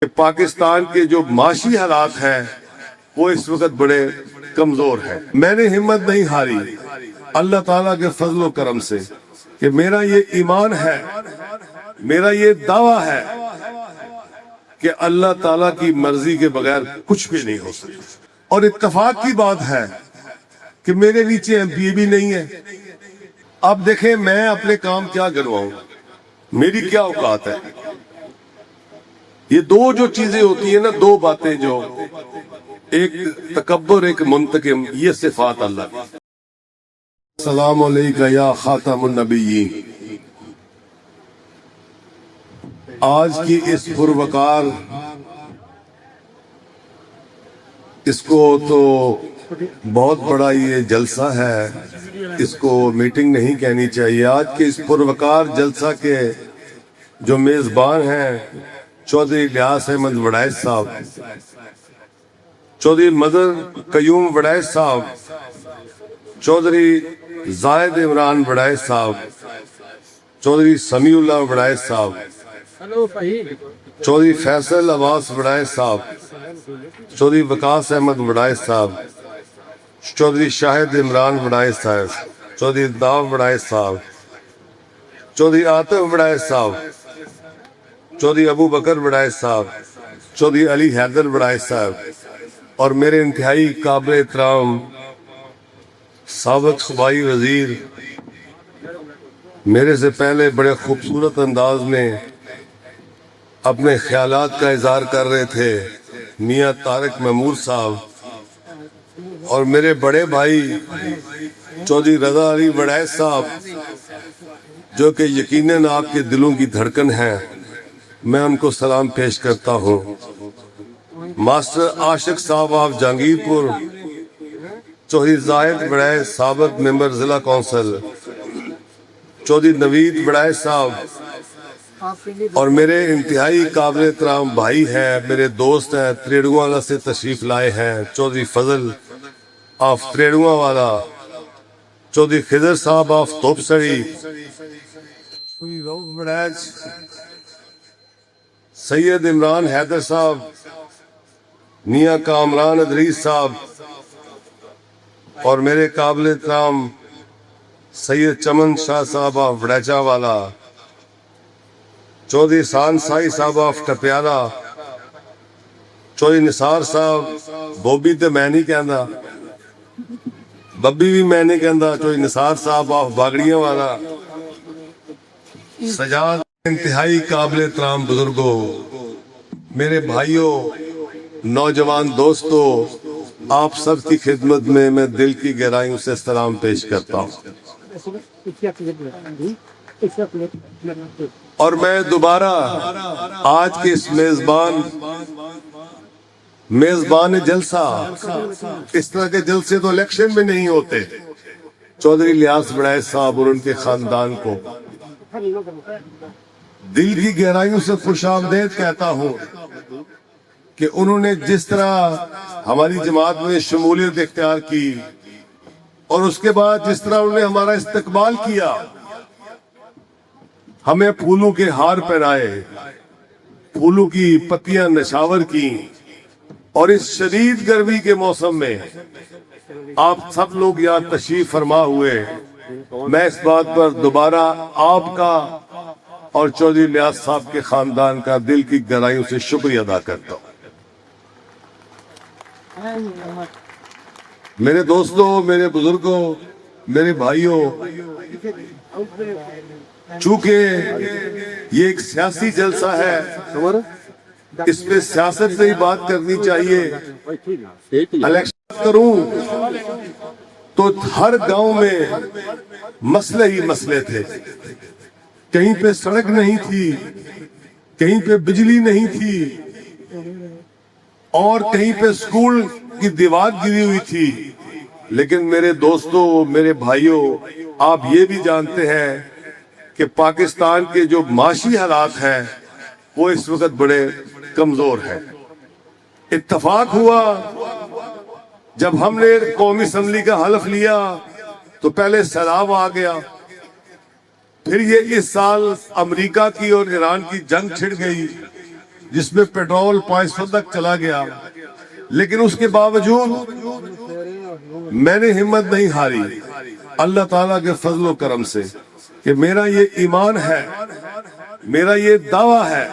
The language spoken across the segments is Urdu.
کہ پاکستان کے جو معاشی حالات ہیں وہ اس وقت بڑے کمزور ہیں۔ میں نے ہمت نہیں ہاری اللہ تعالیٰ کے فضل و کرم سے کہ میرا یہ ایمان ہے، میرا یہ دعویٰ ہے کہ اللہ تعالیٰ کی مرضی کے بغیر کچھ بھی نہیں ہو سکتا۔ اور اتفاق کی بات ہے کہ میرے نیچے ایم پی اے بھی نہیں ہے۔ اب دیکھیں میں اپنے کام کیا کرواؤں، میری کیا اوقات ہے۔ یہ دو جو چیزیں ہوتی ہیں نا، دو باتیں، جو ایک تکبر ایک منتقم، یہ صفات اللہ کی۔ السلام علیکم یا خاتم النبیین۔ آج کی اس پروقار، اس کو تو بہت بڑا یہ جلسہ ہے، اس کو میٹنگ نہیں کہنی چاہیے۔ آج کے اس پروقار جلسہ کے جو میزبان ہیں چودھری الیاس احمد وڑائچ صاحب، چودھری مدر قیوم وڑائچ صاحب، چودھری زاہد عمران وڑائچ صاحب، چودھری سمیع اللہ وڑائچ صاحب، چودھری فیصل عباس وڑائچ صاحب، چودھری وقاص احمد وڑائچ صاحب، چودھری شاہد عمران وڑائچ صاحب، چودھری داو وڑائچ صاحب، چودھری عاطف وڑائچ صاحب، چودھری ابو بکر وڑائچ صاحب، چودھری علی حیدر وڑائچ صاحب، اور میرے انتہائی قابل احترام سابق صوبائی وزیر، میرے سے پہلے بڑے خوبصورت انداز میں اپنے خیالات کا اظہار کر رہے تھے، میاں طارق محمود صاحب، اور میرے بڑے بھائی چودھری رضا علی وڑائچ صاحب، جو کہ یقیناً آپ کے دلوں کی دھڑکن ہیں، میں ان کو سلام پیش کرتا ہوں۔ ماسٹر عاشق صاحب آف جہانگیر پور، چودھری زاہد وڑائچ سابق ممبر ضلع کونسل، چودھری نوید وڑائچ صاحب، اور میرے انتہائی قابل احترام بھائی ہیں، میرے دوست ہیں، تریڑواں والا سے تشریف لائے ہیں، چودھری فضل آف تریڑواں والا، چودھری خضر صاحب آف توپسری، سید عمران حیدر صاحب، میاں کامران ادریس صاحب، اور میرے قابل احترام سید چمن شاہ صاحب آف وڑیچا والا، چودھری سان سائی صاحب آف ٹپیالہ، چودھری نثار صاحب، بوبی تے میں نہیں کہندا، ببی بھی میں نہیں کہندا، چودھری نثار صاحب آف باگڑیاں والا، سجاد، انتہائی قابل احترام بزرگوں، میرے بھائیوں، نوجوان دوستوں، آپ سب کی خدمت میں دل کی گہرائیوں سے سلام پیش کرتا ہوں۔ اور میں دوبارہ آج کے اس میزبان جلسہ، اس طرح کے جلسے تو الیکشن میں نہیں ہوتے، چودھری الیاس وڑائچ صاحب اور ان کے خاندان کو دل کی گہرائیوں سے خوش آمدید کہتا ہوں کہ انہوں نے جس طرح ہماری جماعت میں شمولیت اختیار کی، اور اس کے بعد جس طرح انہوں نے ہمارا استقبال کیا، ہمیں پھولوں کے ہار پہنائے، پھولوں کی پتیاں نشاور کی، اور اس شدید گرمی کے موسم میں آپ سب لوگ یہاں تشریف فرما ہوئے، میں اس بات پر دوبارہ آپ کا اور چودھری الیاس صاحب کے خاندان کا دل کی گہرائیوں سے شکریہ ادا کرتا ہوں۔ میرے دوستوں، میرے بزرگوں، میرے بھائیوں، چونکہ یہ ایک سیاسی جلسہ ہے، اس پہ سیاست سے ہی بات کرنی چاہیے۔ الیکشن کروں تو ہر گاؤں میں مسئلے ہی مسئلے تھے، کہیں پہ سڑک نہیں تھی، کہیں پہ بجلی نہیں تھی، اور کہیں پہ سکول کی دیوار گری ہوئی تھی۔ لیکن میرے دوستوں، میرے بھائیوں، آپ یہ بھی جانتے ہیں کہ پاکستان کے جو معاشی حالات ہیں وہ اس وقت بڑے کمزور ہیں۔ اتفاق ہوا جب ہم نے قومی اسمبلی کا حلف لیا تو پہلے سیلاب آ گیا، پھر یہ اس سال امریکہ کی اور ایران کی جنگ چھڑ گئی، جس میں پیٹرول 500 تک چلا گیا، لیکن اس کے باوجود میں نے ہمت نہیں ہاری اللہ تعالیٰ کے فضل و کرم سے کہ میرا یہ ایمان ہے، میرا یہ دعویٰ ہے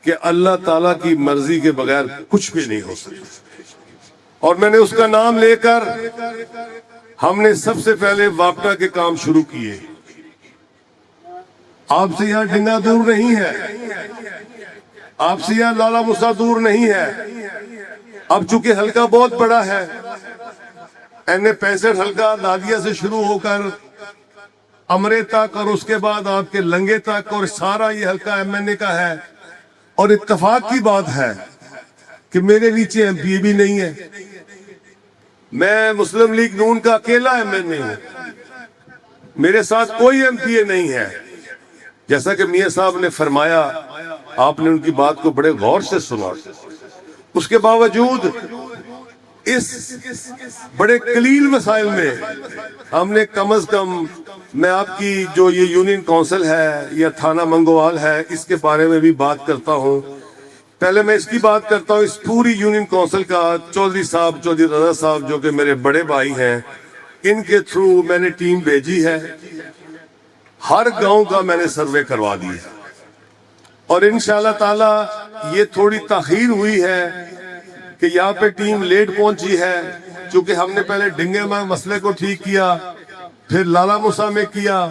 کہ اللہ تعالیٰ کی مرضی کے بغیر کچھ بھی نہیں ہو سکتا، اور میں نے اس کا نام لے کر ہم نے سب سے پہلے واپٹا کے کام شروع کیے۔ آپ سے یہاں ڈنگا دور نہیں ہے، آپ سے یہاں لالا مسا دور نہیں ہے۔ اب چونکہ حلقہ بہت بڑا ہے، N65 حلقہ نادیہ سے شروع ہو کر امرے تک، اور اس کے بعد آپ کے لنگے تک، اور سارا یہ حلقہ MNA کا ہے۔ اور اتفاق کی بات ہے کہ میرے نیچے MP بھی نہیں ہے، میں مسلم لیگ نون کا اکیلا MNA ہوں، میرے ساتھ کوئی MP نہیں ہے۔ جیسا کہ میاں صاحب نے فرمایا، آپ نے ان کی بات کو بڑے غور سے سنا، اس کے باوجود اس بڑے قلیل مسائل میں ہم نے کم از کم، میں آپ کی جو یہ یونین کونسل ہے یا تھانہ منگوال ہے، اس کے بارے میں بھی بات کرتا ہوں۔ پہلے میں اس کی بات کرتا ہوں، اس پوری یونین کونسل کا چودھری صاحب، چودھری رضا صاحب جو کہ میرے بڑے بھائی ہیں، ان کے تھرو میں نے ٹیم بھیجی ہے، ہر گاؤں کا میں نے سروے کروا دی ہے، اور انشاءاللہ تعالی یہ تھوڑی تاخیر ہوئی ہے کہ یہاں پہ ٹیم لیٹ پہنچی ہے، چونکہ ہم نے پہلے ڈنگے میں مسئلے کو ٹھیک کیا، پھر لالا مسا میں کیا،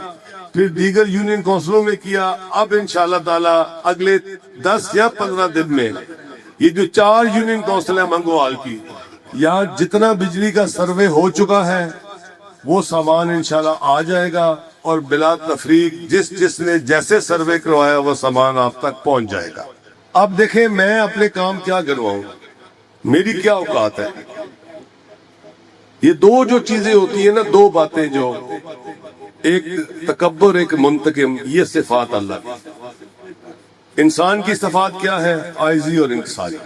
پھر دیگر یونین کونسلوں میں کیا۔ اب انشاءاللہ تعالی اگلے 10 یا 15 دن میں یہ جو 4 یونین کونسل ہیں منگوال کی، یہاں جتنا بجلی کا سروے ہو چکا ہے وہ سامان انشاءاللہ آ جائے گا، اور بلا تفریق جس نے جیسے سروے کروایا وہ سامان آپ تک پہنچ جائے گا۔ اب دیکھیں میں اپنے کام کیا گنواؤں، میری کیا اوقات ہے۔ یہ دو جو چیزیں ہوتی ہیں نا، دو باتیں، جو ایک تکبر ایک منتقم، یہ صفات اللہ کی۔ انسان کی صفات کیا ہے؟ عاجزی اور انکساری۔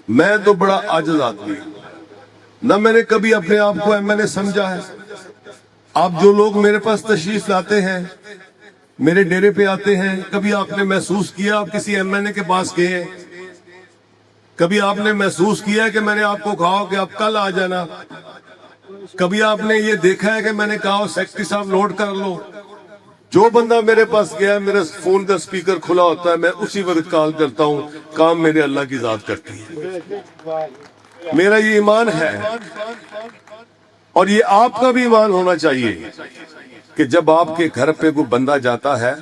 میں تو بڑا عاجز آدمی ہوں، نہ میں نے کبھی اپنے آپ کو MNA سمجھا ہے۔ آپ جو لوگ میرے پاس تشریف لاتے ہیں، میرے ڈیرے پہ آتے ہیں، کبھی آپ نے محسوس کیا آپ کسی MNA کے پاس گئے ہیں؟ کبھی آپ نے محسوس کیا ہے کہ میں نے آپ کو کہا کہ آپ کل آ جانا؟ کبھی آپ نے یہ دیکھا ہے کہ میں نے کہا سیکرٹری صاحب نوٹ کر لو؟ جو بندہ میرے پاس گیا ہے، میرے فون کا سپیکر کھلا ہوتا ہے، میں اسی وقت کال کرتا ہوں، کام میرے اللہ کی ذات کرتی ہے۔ میرا یہ ایمان ہے، اور یہ آپ کا بھی ایمان ہونا چاہیے کہ جب آپ کے گھر پہ کوئی بندہ جاتا ہے،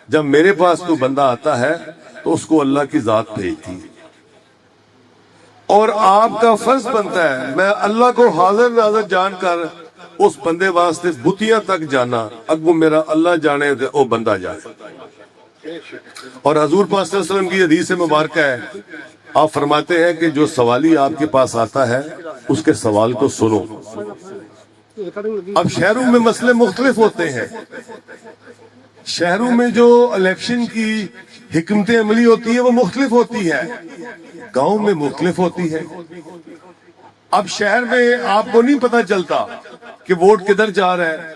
جب میرے پاس کوئی بندہ آتا ہے تو اس کو اللہ کی ذات بھیجتی ہے، اور آپ کا فرض بنتا ہے میں اللہ کو حاضر ناظر جان کر اس بندے واسطے بتیاں تک جانا، اگو میرا اللہ جانے وہ بندہ جانے۔ اور حضور پاک صلی اللہ علیہ وسلم کی حدیث مبارکہ ہے، آپ فرماتے ہیں کہ جو سوالی آپ کے پاس آتا ہے اس کے سوال کو سنو۔ اب شہروں میں مسئلے مختلف ہوتے ہیں، شہروں میں جو الیکشن کی حکمت عملی ہوتی ہے وہ مختلف ہوتی ہے، گاؤں میں مختلف ہوتی ہے۔ اب شہر میں آپ کو نہیں پتا چلتا کہ ووٹ کدھر جا رہا ہے،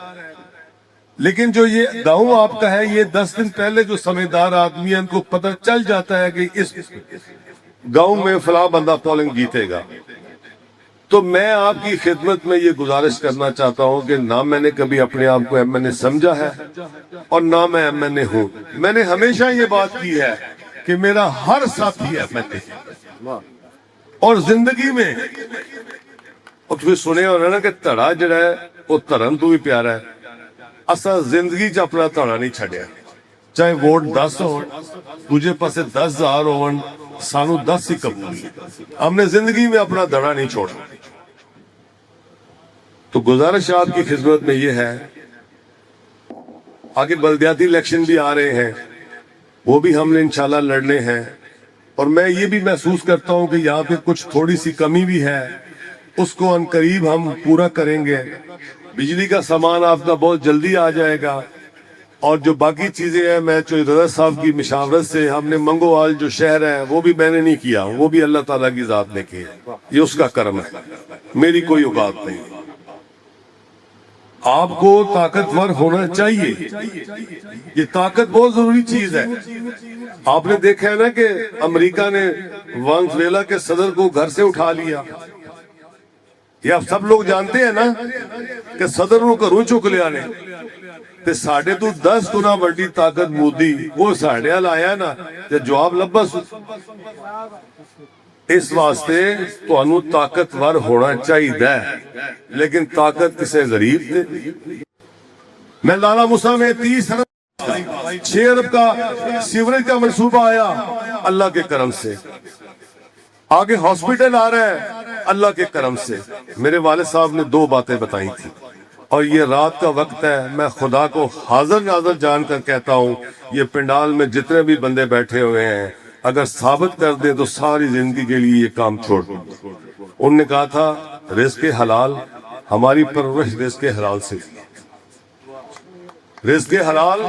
لیکن جو یہ گاؤں آپ کا ہے، یہ 10 دن پہلے جو سمجھدار آدمی ہے ان کو پتہ چل جاتا ہے کہ اس گاؤں میں فلاں بندہ پولنگ جیتے گا۔ تو میں آپ کی خدمت میں یہ گزارش کرنا چاہتا ہوں کہ نہ میں نے کبھی اپنے آپ کو MNA سمجھا ہے اور نہ میں MNA ہوں۔ میں نے ہمیشہ یہ بات کی ہے کہ میرا ہر ساتھی MNA ہے، اور زندگی میں اور تمہیں سنے ہونا نا کہ تڑا جڑا ہے وہ دھرم تو بھی پیارا ہے۔ اسا زندگی چ اپنا تڑا نہیں چھڈیا، چاہے ووٹ 10 ہو، دوجے پاسے 10,000 ہو، سانو 10 ہی قبول، ہم نے زندگی میں اپنا دڑا نہیں چھوڑا۔ تو گزارش آپ کی خدمت میں یہ ہے، آگے بلدیاتی الیکشن بھی آ رہے ہیں، وہ بھی ہم نے انشاءاللہ لڑنے ہیں، اور میں یہ بھی محسوس کرتا ہوں کہ یہاں پہ کچھ تھوڑی سی کمی بھی ہے، اس کو ان قریب ہم پورا کریں گے۔ بجلی کا سامان آپ کا بہت جلدی آ جائے گا، اور جو باقی چیزیں ہیں میں چودھری رضا صاحب کی مشاورت سے، ہم نے منگوال جو شہر ہے وہ بھی میں نے نہیں کیا، وہ بھی اللہ تعالیٰ کی ذات نے کیا، یہ اس کا کرم ہے، میری کوئی اوقات نہیں۔ آپ کو طاقتور ہونا چاہیے، یہ طاقت بہت ضروری چیز ہے۔ آپ نے دیکھا ہے نا کہ امریکہ نے وینزویلا کے صدر کو گھر سے اٹھا لیا، یہ آپ سب لوگ جانتے ہیں نا کہ صدر نو گھروں چک لیا نے، تے ساڑھے تو 10 گنا بڑی طاقت مودی وہ ساڑھے حال آیا نا تے جواب لبس۔ اس واسطے تو انو طاقتور ہونا چاہیے، لیکن طاقت کسے غریب تھے۔ میں لالا موسیٰ میں 30 ارب 6 ارب کا سیوریج کا منصوبہ آیا اللہ کے کرم سے، آگے ہاسپٹل آ رہا ہے اللہ کے کرم سے۔ میرے والد صاحب نے 2 باتیں بتائی تھی، اور یہ رات کا وقت ہے، میں خدا کو حاضر ناظر جان کر کہتا ہوں یہ پنڈال میں جتنے بھی بندے بیٹھے ہوئے ہیں اگر ثابت کر دیں تو ساری زندگی کے لیے یہ کام چھوڑ دیں۔ انہوں نے کہا تھا رزق حلال، ہماری پرورش رزق حلال سے، رزق حلال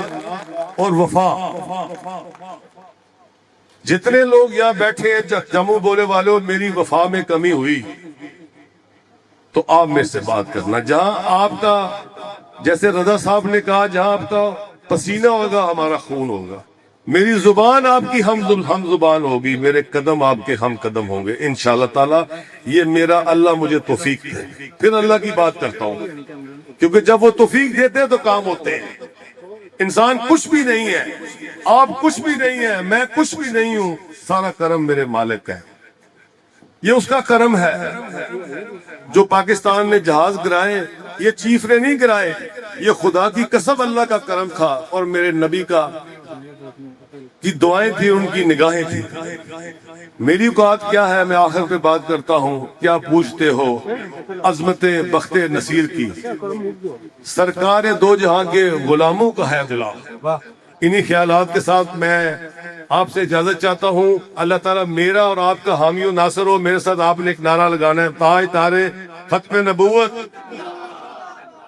اور وفا۔ جتنے لوگ یہاں بیٹھے ہیں جموں بولے والوں، میری وفا میں کمی ہوئی تو آپ میں سے بات کرنا۔ جہاں آپ کا، جیسے رضا صاحب نے کہا، جہاں آپ کا پسینہ ہوگا ہمارا خون ہوگا، میری زبان آپ کی ہم زبان ہوگی، میرے قدم آپ کے ہم قدم ہوں گے انشاءاللہ تعالی۔ یہ میرا اللہ مجھے توفیق دے، پھر اللہ کی بات کرتا ہوں، کیونکہ جب وہ توفیق دیتے ہیں تو کام ہوتے ہیں۔ انسان کچھ بھی نہیں ہے، آپ کچھ بھی نہیں ہے، میں کچھ بھی نہیں ہوں، سارا کرم میرے مالک کا ہے، یہ اس کا کرم ہے۔ جو پاکستان نے جہاز گرائے یہ چیف نے نہیں گرائے، یہ خدا کی قسم اللہ کا کرم تھا، اور میرے نبی کی دعائیں تھی، ان کی نگاہیں تھی۔ میری اوقات کیا ہے، میں آخر پہ بات کرتا ہوں۔ کیا پوچھتے ہو عظمت بخت نصیر کی، سرکار 2 جہاں کے غلاموں کا ہے دلا۔ انہی خیالات کے ساتھ میں آپ سے اجازت چاہتا ہوں۔ اللہ تعالیٰ میرا اور آپ کا حامی و ناصر ہو۔ میرے ساتھ آپ نے ایک نعرہ لگانا ہے، تاج تارے ختم نبوت